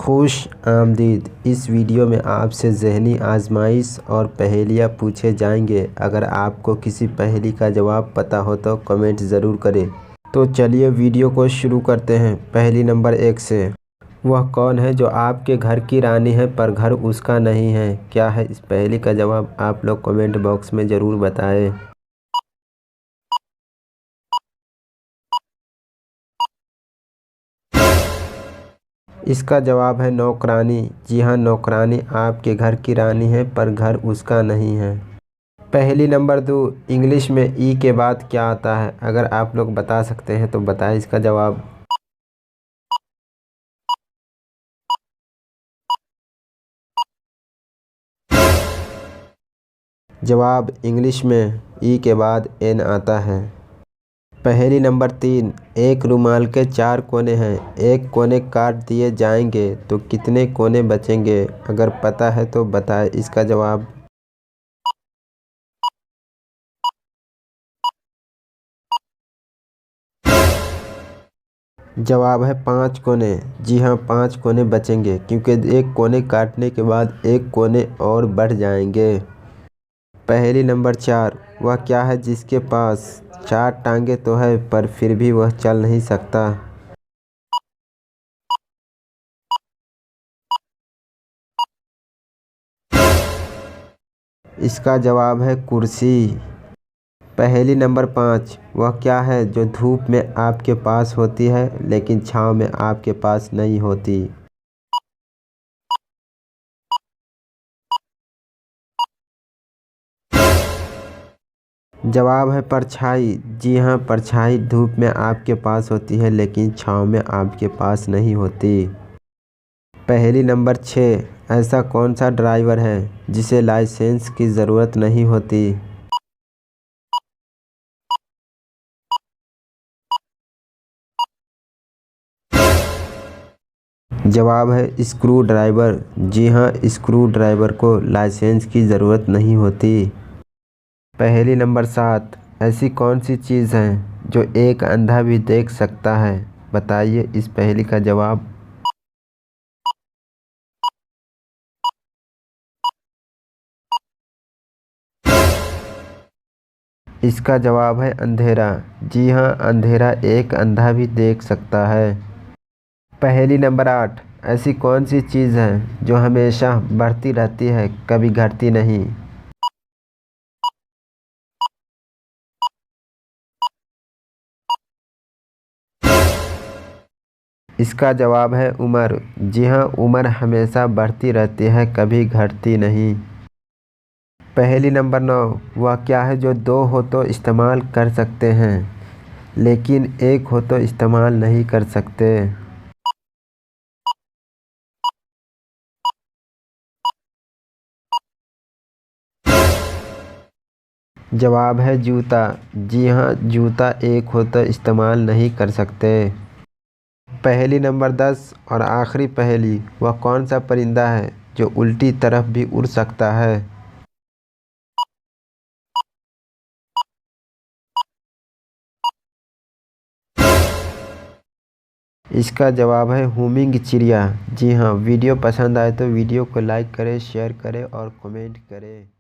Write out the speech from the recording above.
खुश आमदीद। इस वीडियो में आपसे ज़हनी आजमाइश और पहेलियाँ पूछे जाएंगे। अगर आपको किसी पहेली का जवाब पता हो तो कमेंट ज़रूर करें। तो चलिए वीडियो को शुरू करते हैं। पहेली नंबर 1 से। वह कौन है जो आपके घर की रानी है पर घर उसका नहीं है? क्या है इस पहेली का जवाब? आप लोग कमेंट बॉक्स में ज़रूर बताएं। इसका जवाब है नौकरानी। जी हाँ, नौकरानी आपके घर की रानी है पर घर उसका नहीं है। पहेली नंबर 2। इंग्लिश में ई के बाद क्या आता है? अगर आप लोग बता सकते हैं तो बताएं इसका जवाब। जवाब इंग्लिश में ई के बाद एन आता है। पहेली नंबर 3। एक रुमाल के 4 कोने हैं, एक कोने काट दिए जाएंगे तो कितने कोने बचेंगे? अगर पता है तो बताएं इसका जवाब। जवाब है 5 कोने। जी हाँ, 5 कोने बचेंगे क्योंकि एक कोने काटने के बाद एक कोने और बढ़ जाएंगे। पहेली नंबर 4। वह क्या है जिसके पास 4 टांगे तो है पर फिर भी वह चल नहीं सकता? इसका जवाब है कुर्सी। पहेली नंबर 5। वह क्या है जो धूप में आपके पास होती है लेकिन छाँव में आपके पास नहीं होती? जवाब है परछाई। जी हाँ, परछाई धूप में आपके पास होती है लेकिन छाँव में आपके पास नहीं होती। पहेली नंबर 6। ऐसा कौन सा ड्राइवर है जिसे लाइसेंस की ज़रूरत नहीं होती? जवाब है स्क्रू ड्राइवर। जी हाँ, स्क्रू ड्राइवर को लाइसेंस की ज़रूरत नहीं होती। पहेली नंबर 7। ऐसी कौन सी चीज़ है जो एक अंधा भी देख सकता है? बताइए इस पहेली का जवाब। इसका जवाब है अंधेरा। जी हाँ, अंधेरा एक अंधा भी देख सकता है। पहेली नंबर 8। ऐसी कौन सी चीज़ है जो हमेशा बढ़ती रहती है, कभी घटती नहीं? इसका जवाब है उम्र। जी हाँ, उम्र हमेशा बढ़ती रहती है, कभी घटती नहीं। पहेली नंबर 9। वह क्या है जो 2 हो तो इस्तेमाल कर सकते हैं लेकिन 1 हो तो इस्तेमाल नहीं कर सकते? जवाब है जूता। जी हाँ, जूता 1 हो तो इस्तेमाल नहीं कर सकते। पहेली नंबर 10 और आखिरी पहेली। वह कौन सा परिंदा है जो उल्टी तरफ भी उड़ सकता है? इसका जवाब है हुमिंग चिड़िया। जी हाँ, वीडियो पसंद आए तो वीडियो को लाइक करें, शेयर करें और कमेंट करें।